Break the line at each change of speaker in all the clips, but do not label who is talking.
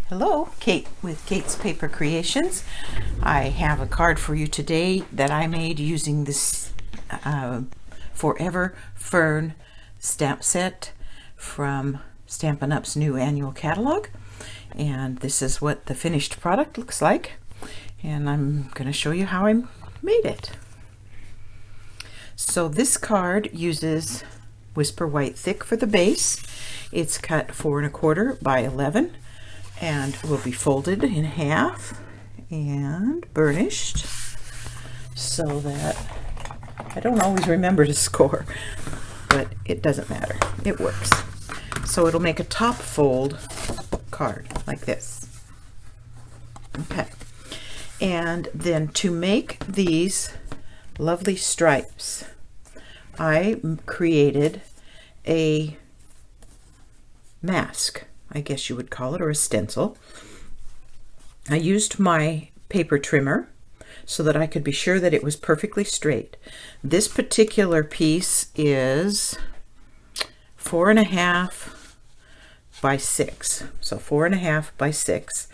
Hello, Kate with Kate's Paper Creations. I have a card for you today that I made using this Forever Fern stamp set from Stampin' Up's new annual catalog. And this is what the finished product looks like. And I'm going to show you how I made it. So this card uses Whisper White Thick for the base. It's cut 4 1/4 by 11. And will be folded in half and burnished so that I don't always remember to score, but it doesn't matter. It works. So it'll make a top fold card like this. Okay. And then to make these lovely stripes, I created a mask, I guess you would call it, or a stencil. I used my paper trimmer so that I could be sure that it was perfectly straight. This particular piece is 4 1/2 by 6. So 4 1/2 by 6.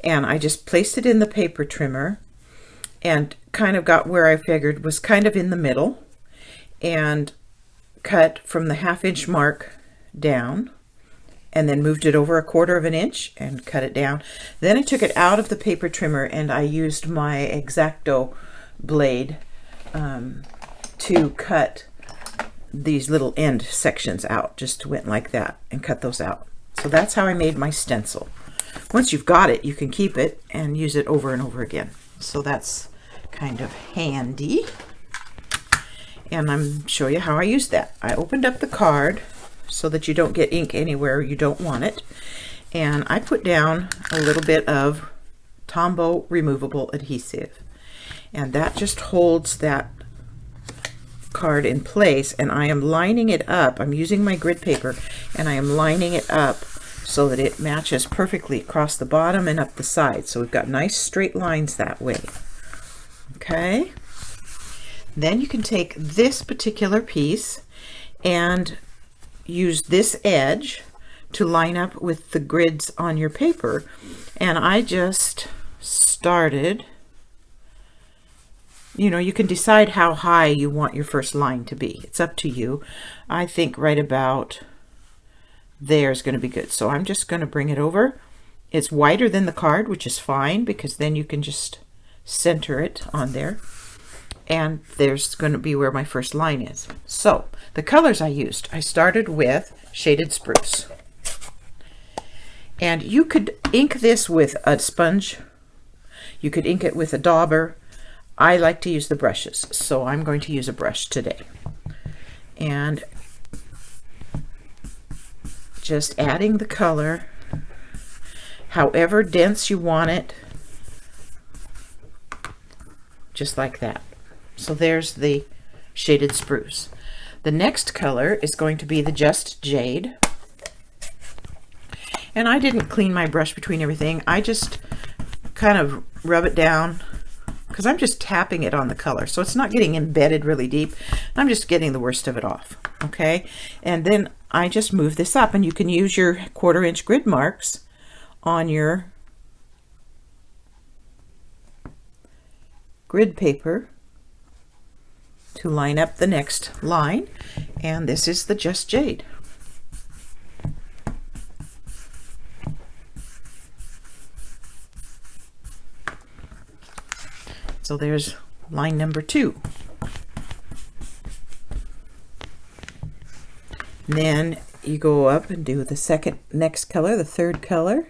And I just placed it in the paper trimmer and kind of got where I figured was kind of in the middle and cut from the 1/2 inch mark down, and then moved it over 1/4 inch and cut it down. Then I took it out of the paper trimmer and I used my X-Acto blade to cut these little end sections out. Just went like that and cut those out. So that's how I made my stencil. Once you've got it, you can keep it and use it over and over again. So that's kind of handy. And I'm show you how I used that. I opened up the card so that you don't get ink anywhere you don't want it. And I put down a little bit of Tombow removable adhesive. And that just holds that card in place. And I am lining it up. I'm using my grid paper and I am lining it up so that it matches perfectly across the bottom and up the side. So we've got nice straight lines that way. Okay. Then you can take this particular piece and use this edge to line up with the grids on your paper. And I just started, you can decide how high you want your first line to be. It's up to you. I think right about there is going to be good. So I'm just going to bring it over. It's wider than the card, which is fine because then you can just center it on there. And there's going to be where my first line is. So the colors I used, I started with Shaded Spruce. And you could ink this with a sponge. You could ink it with a dauber. I like to use the brushes, so I'm going to use a brush today. And just adding the color, however dense you want it, just like that. So there's the Shaded Spruce. The next color is going to be the Just Jade. And I didn't clean my brush between everything. I just kind of rub it down because I'm just tapping it on the color. So it's not getting embedded really deep. I'm just getting the worst of it off. Okay. And then I just move this up, and you can use your 1/4 inch grid marks on your grid paper to line up the next line. And this is the Just Jade. So there's line number 2. Then you go up and do the next color, the third color.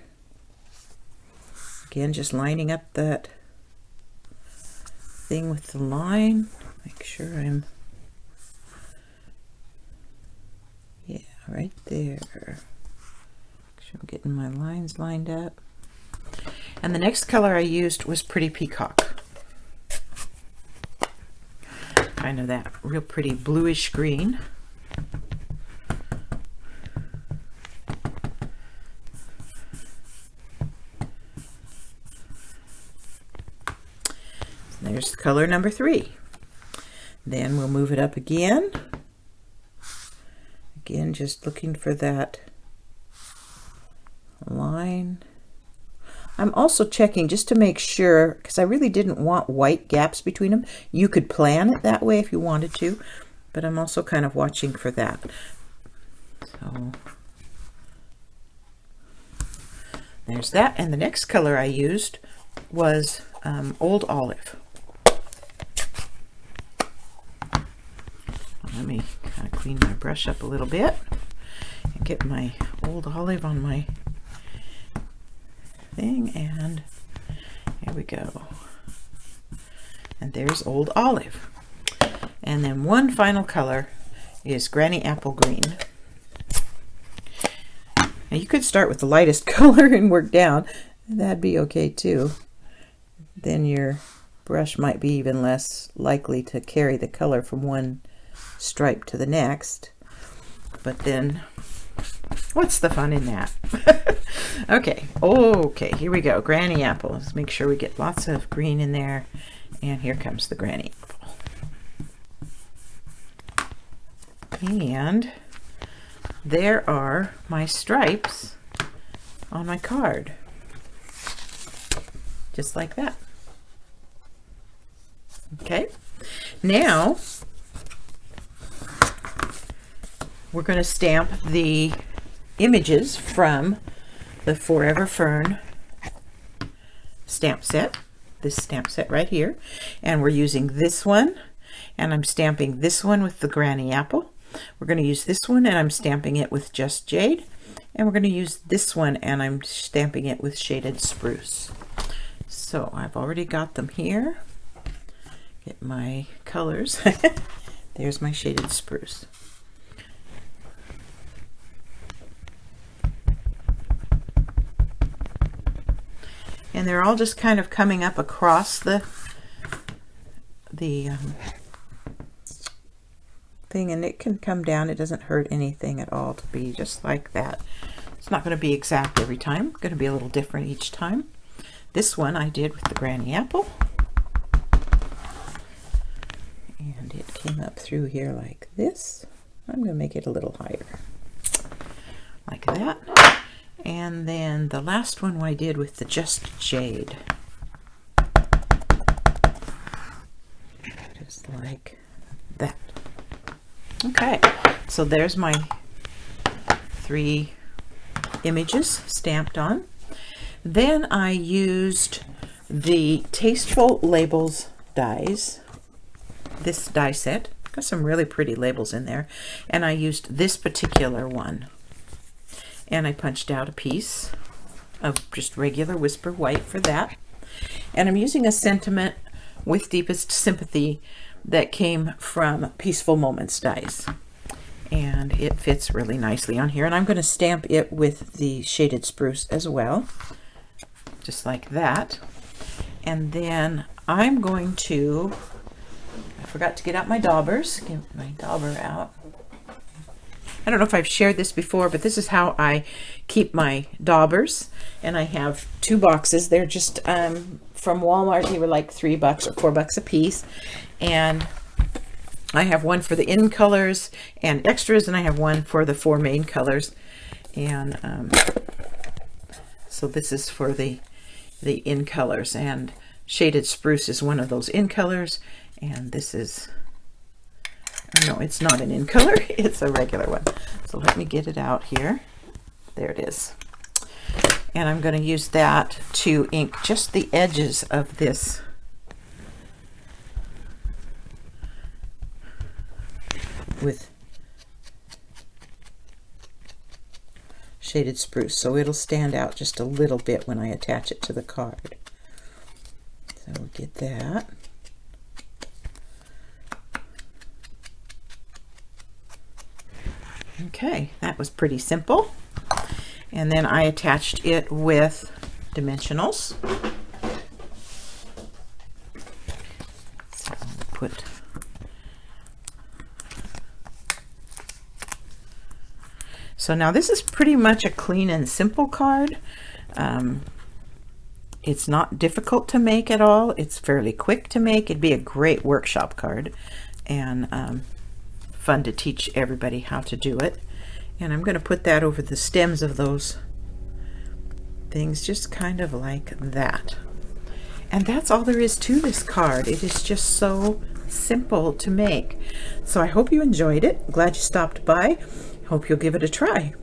Again, just lining up that thing with the line. Make sure I'm, right there. Make sure I'm getting my lines lined up. And the next color I used was Pretty Peacock. Kind of that real pretty bluish green. There's color number 3. Then we'll move it up again. Again, just looking for that line I'm also checking just to make sure, because I really didn't want white gaps between them. You could plan it that way if you wanted to, but I'm also kind of watching for that. So there's that. And the next color I used was Old Olive. Let me kind of clean my brush up a little bit and get my Old Olive on my thing, and here we go. And there's Old Olive. And then one final color is Granny Apple Green. Now you could start with the lightest color and work down. That'd be okay too. Then your brush might be even less likely to carry the color from one stripe to the next. But then, what's the fun in that? Okay, here we go. Granny Apple. Let's make sure we get lots of green in there. And here comes the Granny Apple. And there are my stripes on my card. Just like that. Okay, now we're going to stamp the images from the Forever Fern stamp set, this stamp set right here, and we're using this one, and I'm stamping this one with the Granny Apple. We're going to use this one, and I'm stamping it with Just Jade, and we're going to use this one, and I'm stamping it with Shaded Spruce. So I've already got them here. Get my colors. There's my Shaded Spruce. And they're all just kind of coming up across the thing, and it can come down. It doesn't hurt anything at all to be just like that. It's not going to be exact every time. It's going to be a little different each time. This one I did with the Granny Apple, and it came up through here like this. I'm going to make it a little higher, like that. And then the last one I did with the Just Jade, just like that. Okay, so there's my 3 images stamped on. Then I used the Tasteful Labels dies, this die set. Got some really pretty labels in there, and I used this particular one. And I punched out a piece of just regular Whisper White for that. And I'm using a sentiment with Deepest Sympathy that came from Peaceful Moments dies. And it fits really nicely on here. And I'm going to stamp it with the Shaded Spruce as well, just like that. And then I'm going to, I forgot to get out my daubers. Get my dauber out. I don't know if I've shared this before, but this is how I keep my daubers. And I have 2 boxes. They're just from Walmart. They were like $3 or $4 a piece. And I have one for the in colors and extras, and I have one for the 4 main colors. And so this is for the in colors. And Shaded Spruce is one of those in colors. And this is... no, it's not an in color, it's a regular one. So let me get it out here. There it is. And I'm going to use that to ink just the edges of this with Shaded Spruce, so it'll stand out just a little bit when I attach it to the card. So we'll get that. Okay, that was pretty simple. And then I attached it with dimensionals. So I'll put so now this is pretty much a clean and simple card. It's not difficult to make at all. It's fairly quick to make. It'd be a great workshop card, and fun to teach everybody how to do it. And I'm going to put that over the stems of those things just kind of like that. And that's all there is to this card. It is just so simple to make. So I hope you enjoyed it. Glad you stopped by. Hope you'll give it a try.